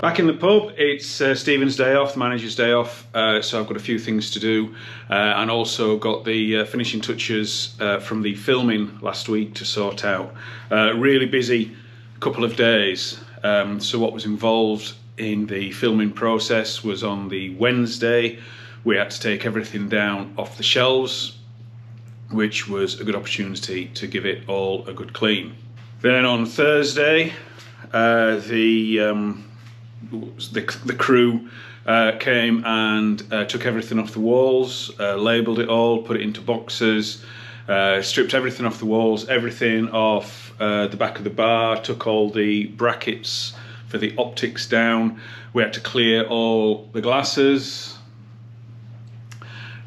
Back in the pub, it's Stephen's day off, the manager's day off, so I've got a few things to do, and also got the finishing touches from the filming last week to sort out. Really busy couple of days, so what was involved in the filming process was on the Wednesday we had to take everything down off the shelves, which was a good opportunity to give it all a good clean. Then on Thursday, the crew came and took everything off the walls, labelled it all, put it into boxes, stripped everything off the walls, everything off the back of the bar, took all the brackets for the optics down. We had to clear all the glasses,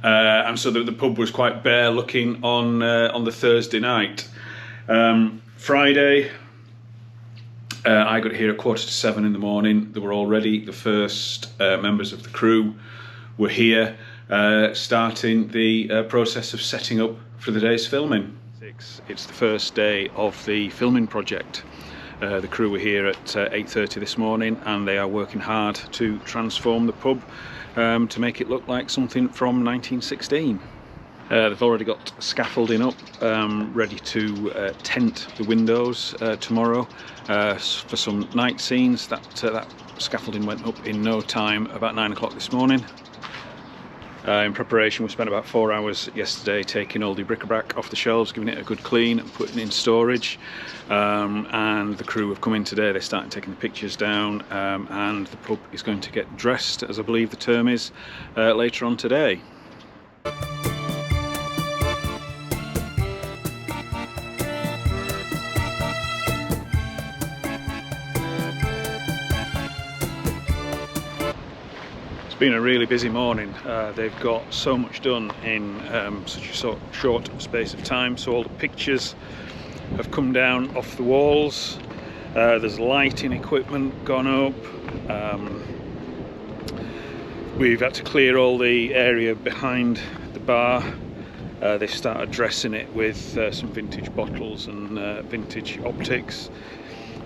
and so the pub was quite bare looking on the Thursday night. Friday, I got here at 6:45 in the morning. They were already, the first members of the crew were here, starting the process of setting up for the day's filming. It's the first day of the filming project. The crew were here at 8:30 this morning, and they are working hard to transform the pub to make it look like something from 1916. They've already got scaffolding up, ready to tent the windows tomorrow for some night scenes. That scaffolding went up in no time, about 9 o'clock this morning. In preparation, we spent about 4 hours yesterday taking all the bric-a-brac off the shelves, giving it a good clean and putting it in storage. And the crew have come in today. They started taking the pictures down, and the pub is going to get dressed, as I believe the term is, later on today. It's been a really busy morning. They've got so much done in such a short space of time. So all the pictures have come down off the walls. There's lighting equipment gone up. We've had to clear all the area behind the bar. They've started dressing it with some vintage bottles and vintage optics.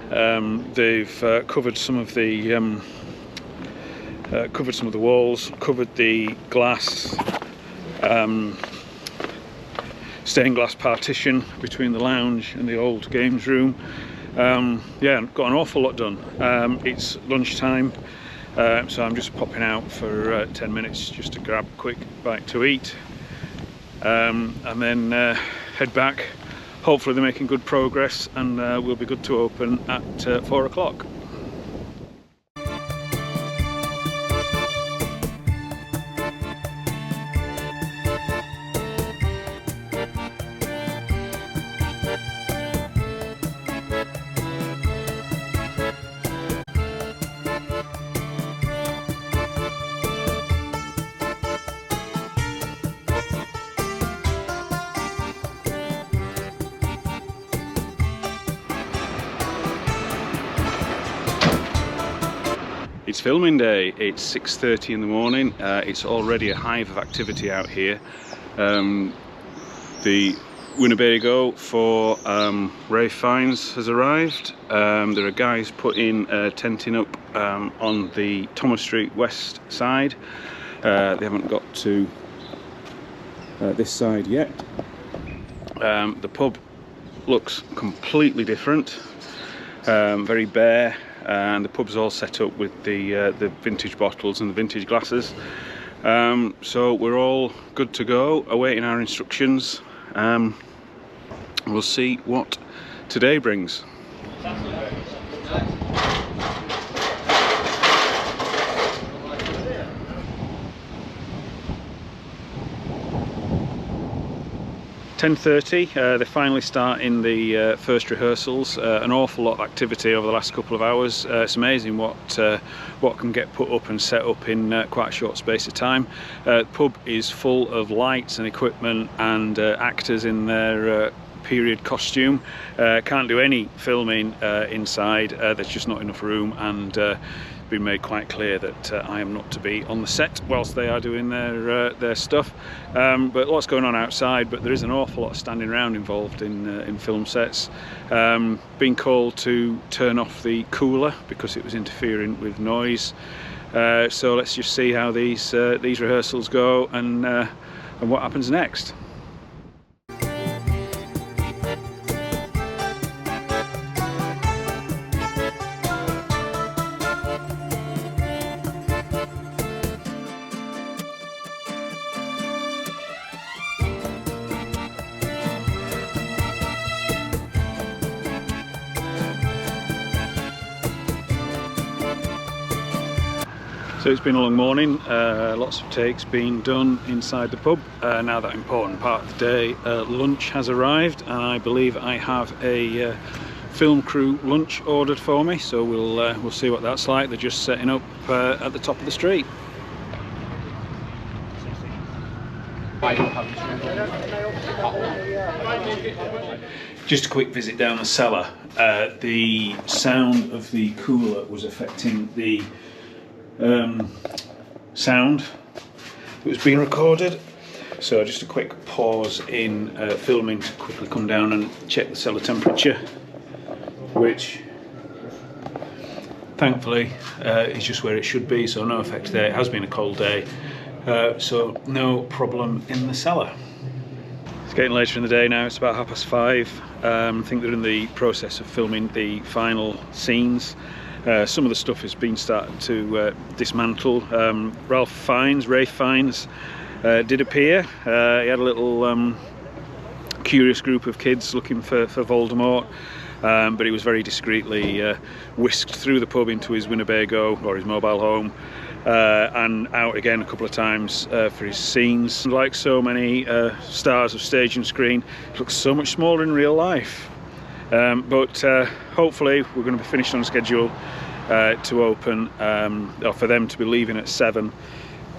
They've covered some of the walls, covered the glass, stained glass partition between the lounge and the old games room. Yeah, got an awful lot done. It's lunchtime, so I'm just popping out for 10 minutes just to grab a quick bite to eat, and then head back. Hopefully they're making good progress, and we'll be good to open at 4 o'clock. It's filming day. It's 6:30 in the morning. It's already a hive of activity out here. The Winnebago for Rafe Fiennes has arrived. There are guys putting tenting up on the Thomas Street West side. They haven't got to this side yet. The pub looks completely different, very bare. And the pub's all set up with the vintage bottles and the vintage glasses. So we're all good to go, awaiting our instructions. We'll see what today brings. 10:30, they're finally starting the first rehearsals. An awful lot of activity over the last couple of hours. It's amazing what can get put up and set up in quite a short space of time. The pub is full of lights and equipment and actors in their period costume. Can't do any filming inside. There's just not enough room, and been made quite clear that I am not to be on the set whilst they are doing their stuff. But lots going on outside, but there is an awful lot of standing around involved in film sets. Being called to turn off the cooler because it was interfering with noise. So let's just see how these rehearsals go and what happens next. So it's been a long morning, lots of takes being done inside the pub. Now that important part of the day, lunch has arrived, and I believe I have a film crew lunch ordered for me, so we'll see what that's like. They're just setting up at the top of the street. Just a quick visit down the cellar. The sound of the cooler was affecting the sound that was being recorded, so just a quick pause in filming to quickly come down and check the cellar temperature, which thankfully is just where it should be, so no effect there. It has been a cold day, so no problem in the cellar. It's getting later in the day now, it's about 5:30. I think they're in the process of filming the final scenes. Some of the stuff has been started to dismantle. Rafe Fiennes did appear. He had a little curious group of kids looking for Voldemort, but he was very discreetly whisked through the pub into his Winnebago, or his mobile home, and out again a couple of times for his scenes. Like so many stars of stage and screen, he looks so much smaller in real life. But hopefully we're going to be finished on schedule to open, or for them to be leaving at 7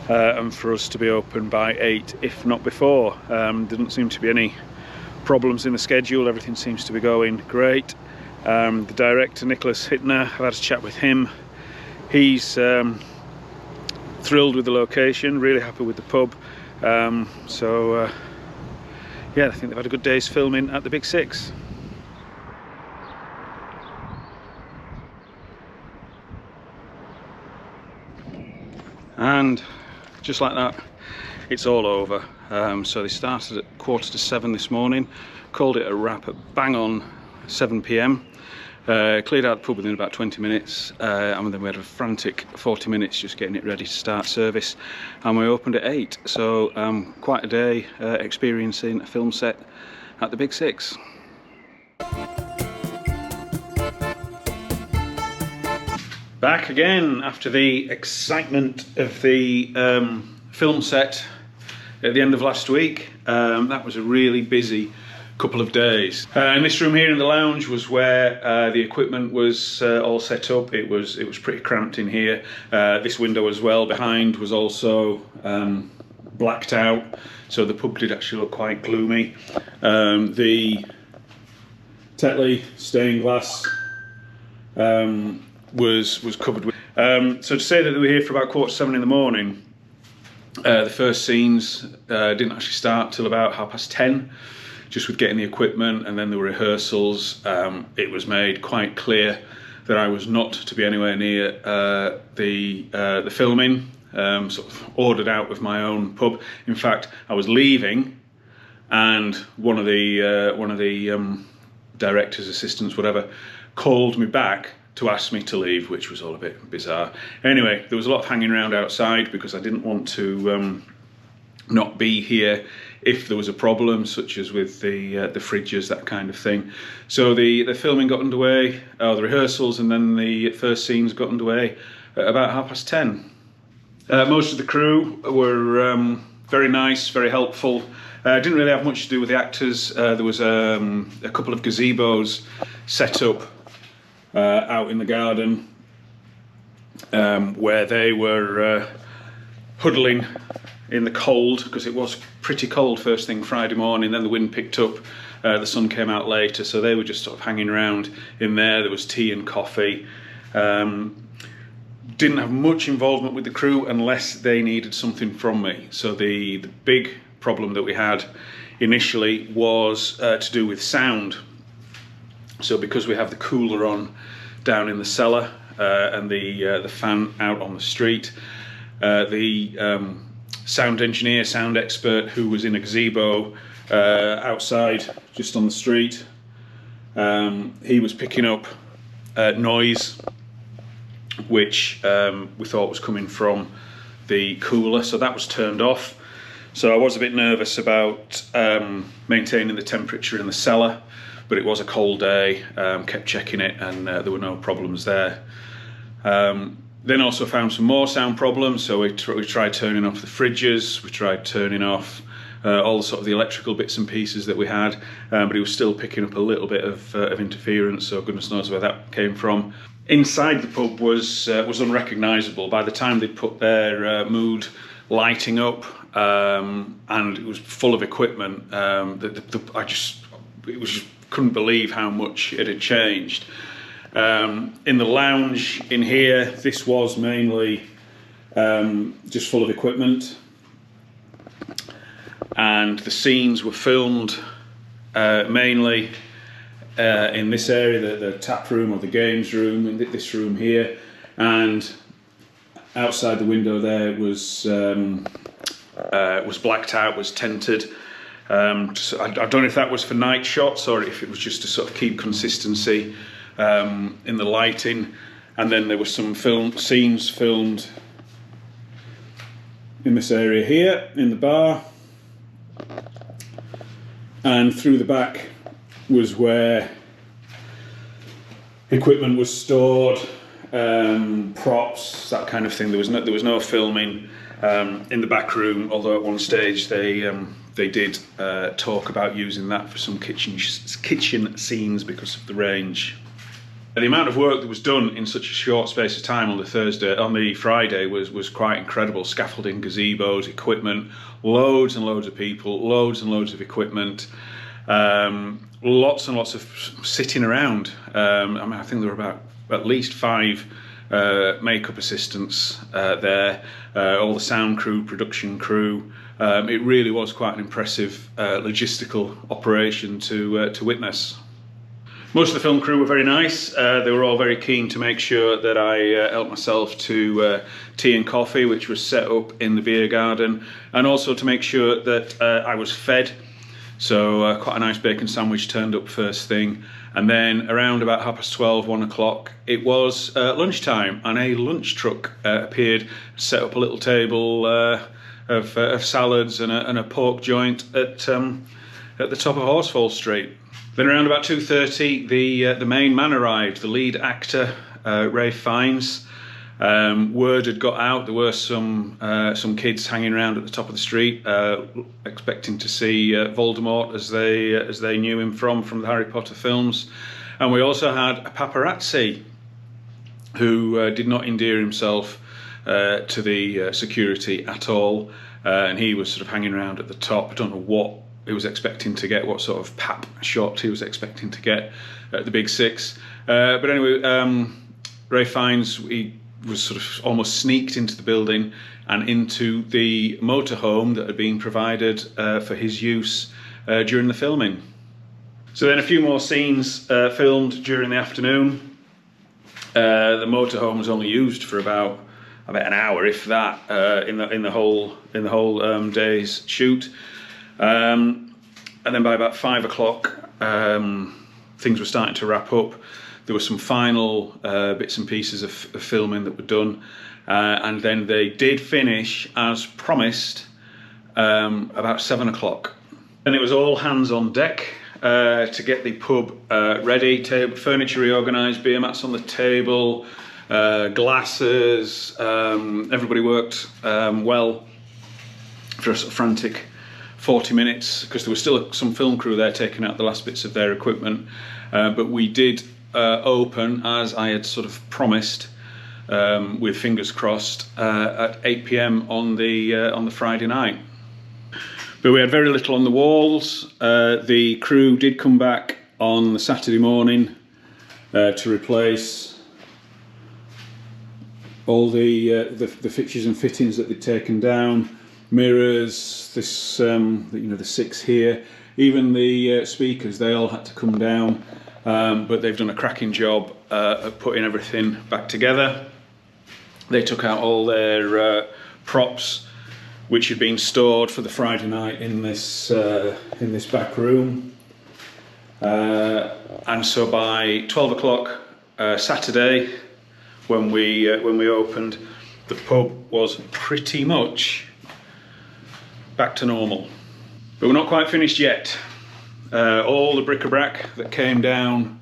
and for us to be open by 8, if not before. There doesn't seem to be any problems in the schedule, everything seems to be going great. The director, Nicholas Hittner, I've had a chat with him. He's thrilled with the location, really happy with the pub. Yeah, I think they've had a good day's filming at the Big Six. And just like that, it's all over. So they started at 7:15 this morning, called it a wrap at bang on 7 p.m. Cleared out the pub within about 20 minutes, and then we had a frantic 40 minutes just getting it ready to start service, and we opened at 8. So quite a day experiencing a film set at the Big Six. Back again after the excitement of the film set at the end of last week. That was a really busy couple of days. And this room here in the lounge was where the equipment was all set up. It was pretty cramped in here. This window as well behind was also blacked out, so the pub did actually look quite gloomy. The Tetley stained glass was covered with. So to say that they were here for about 7:15 in the morning, the first scenes didn't actually start till about 10:30, just with getting the equipment, and then there were rehearsals. It was made quite clear that I was not to be anywhere near the filming. Sort of ordered out of my own pub. In fact, I was leaving, and one of the directors, assistants, whatever, called me back to ask me to leave, which was all a bit bizarre. Anyway, there was a lot of hanging around outside because I didn't want to not be here if there was a problem, such as with the fridges, that kind of thing. So the filming got underway, the rehearsals, and then the first scenes got underway at about 10:30. Most of the crew were very nice, very helpful. Didn't really have much to do with the actors. There was a couple of gazebos set up out in the garden where they were huddling in the cold, because it was pretty cold first thing Friday morning. Then the wind picked up, the sun came out later, so they were just sort of hanging around in there. There was tea and coffee. didn't have much involvement with the crew unless they needed something from me. So the big problem that we had initially was to do with sound. So because we have the cooler on down in the cellar and the fan out on the street, the sound engineer, sound expert who was in a gazebo outside just on the street, he was picking up noise which we thought was coming from the cooler, so that was turned off. So I was a bit nervous about maintaining the temperature in the cellar, but it was a cold day, kept checking it, and there were no problems there. Then also found some more sound problems, so we tried turning off the fridges, we tried turning off all the sort of the electrical bits and pieces that we had, but it was still picking up a little bit of interference, so goodness knows where that came from. Inside the pub was unrecognisable. By the time they'd put their mood lighting up, and it was full of equipment, couldn't believe how much it had changed. In the lounge in here, this was mainly just full of equipment, and the scenes were filmed mainly in this area, the tap room or the games room, in this room here, and outside the window there was blacked out, was tinted. I don't know if that was for night shots or if it was just to sort of keep consistency in the lighting. And then there were some scenes filmed in this area here in the bar, and through the back was where equipment was stored, props, that kind of thing. There was no filming in the back room, although at one stage they did talk about using that for some kitchen scenes because of the range. The amount of work that was done in such a short space of time on the Friday was quite incredible. Scaffolding, gazebos, equipment, loads and loads of people, loads and loads of equipment. Lots and lots of sitting around. I mean, I think there were about at least 5 makeup assistants there, all the sound crew, production crew. It really was quite an impressive logistical operation to witness. Most of the film crew were very nice. They were all very keen to make sure that I helped myself to tea and coffee, which was set up in the beer garden, and also to make sure that I was fed. So quite a nice bacon sandwich turned up first thing, and then around about 12:30, 1 o'clock, it was lunchtime, and a lunch truck appeared, set up a little table of salads and a pork joint at the top of Horsfall Street. Then around about 2:30, the main man arrived, the lead actor, Ralph Fiennes. Word had got out. There were some kids hanging around at the top of the street, expecting to see Voldemort as they knew him from the Harry Potter films. And we also had a paparazzi who did not endear himself to the security at all, and he was sort of hanging around at the top. I don't know what he was expecting to get, what sort of pap shot he was expecting to get at the Big Six. But anyway, Ralph Fiennes, he was sort of almost sneaked into the building and into the motorhome that had been provided for his use during the filming. So then a few more scenes filmed during the afternoon. The motorhome was only used for about an hour, if that, in the whole day's shoot. And then by about 5 o'clock, things were starting to wrap up. There were some final bits and pieces of filming that were done, and then they did finish as promised about 7 o'clock. And it was all hands on deck to get the pub ready. Furniture reorganised, beer mats on the table, glasses. Everybody worked well for a sort of frantic 40 minutes, because there was still some film crew there taking out the last bits of their equipment, but we did open, as I had sort of promised, with fingers crossed, at 8 p.m. on the Friday night. But we had very little on the walls. The crew did come back on the Saturday morning to replace all the fixtures and fittings that they'd taken down, mirrors, this you know, the 6 here, even the speakers, they all had to come down, but they've done a cracking job of putting everything back together. They took out all their props which had been stored for the Friday night in this back room, and so by 12 o'clock Saturday, when we opened, the pub was pretty much back to normal. But we're not quite finished yet. All the bric-a-brac that came down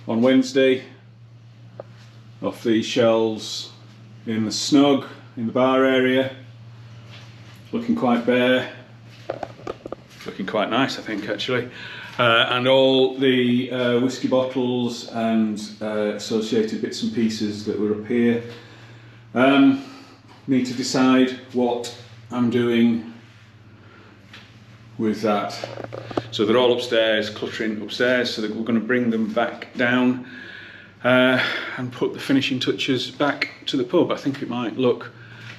on Wednesday off these shelves in the snug, in the bar area, looking quite bare, looking quite nice I think actually, and all the whiskey bottles and associated bits and pieces that were up here. Need to decide what I'm doing with that. So they're all upstairs, cluttering upstairs, so that we're going to bring them back down and put the finishing touches back to the pub. I think it might look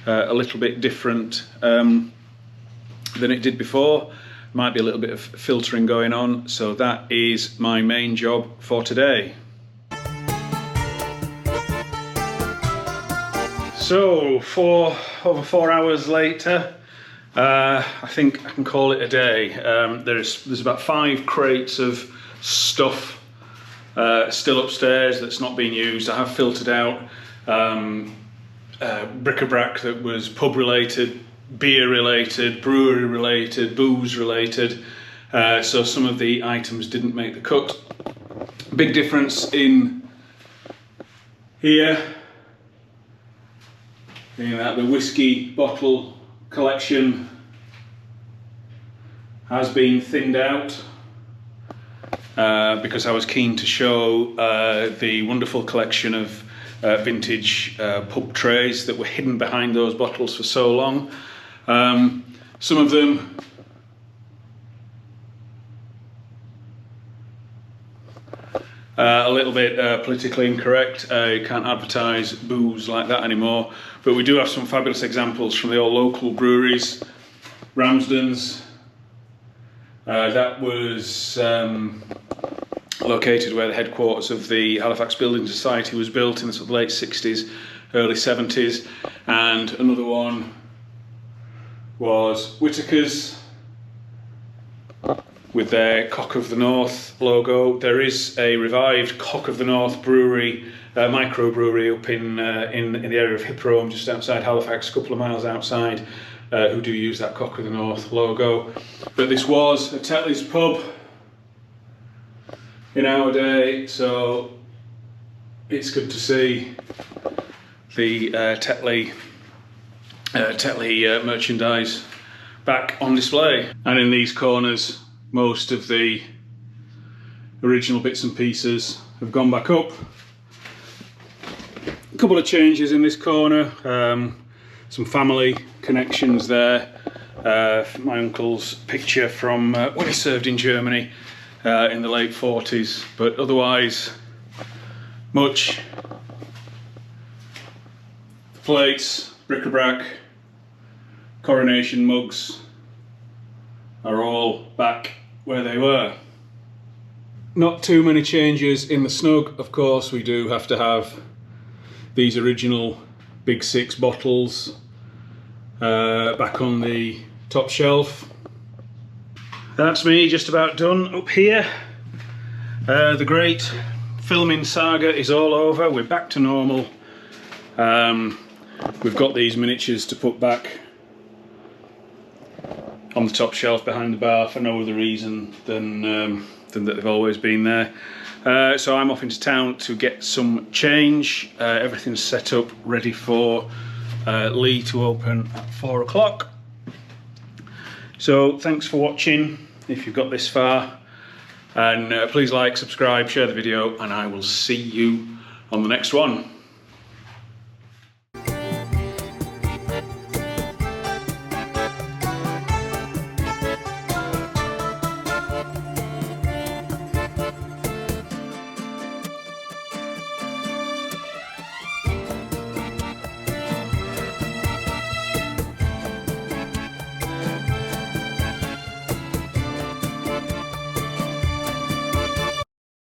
a little bit different than it did before. Might be a little bit of filtering going on, so that is my main job for today. So over 4 hours later, I think I can call it a day. There's about 5 crates of stuff still upstairs that's not being used. I have filtered out bric-a-brac that was pub related, beer related, brewery related, booze related, so some of the items didn't make the cut. Big difference in here, in that the whiskey bottle collection has been thinned out because I was keen to show the wonderful collection of vintage pub trays that were hidden behind those bottles for so long. Some of them a little bit politically incorrect. You can't advertise booze like that anymore, but we do have some fabulous examples from the old local breweries. Ramsden's, that was located where the headquarters of the Halifax Building Society was built in the sort of late 60s, early 70s, and another one was Whitaker's with their Cock of the North logo. There is a revived Cock of the North brewery, microbrewery up in the area of Hippodrome, just outside Halifax, a couple of miles outside, who do use that Cock of the North logo. But this was a Tetley's pub in our day, so it's good to see the Tetley merchandise back on display. And in these corners, most of the original bits and pieces have gone back up. A couple of changes in this corner, some family connections there. My uncle's picture from when he served in Germany in the late 40s, but otherwise much. Plates, bric-a-brac, coronation mugs are all back where they were. Not too many changes in the snug. Of course, we do have to have these original Big 6 bottles back on the top shelf. That's me just about done up here. The great filming saga is all over. We're back to normal. We've got these miniatures to put back on the top shelf behind the bar for no other reason than that they've always been there. So I'm off into town to get some change. Everything's set up ready for Lee to open at 4 o'clock. So thanks for watching if you've got this far, and please like, subscribe, share the video, and I will see you on the next one.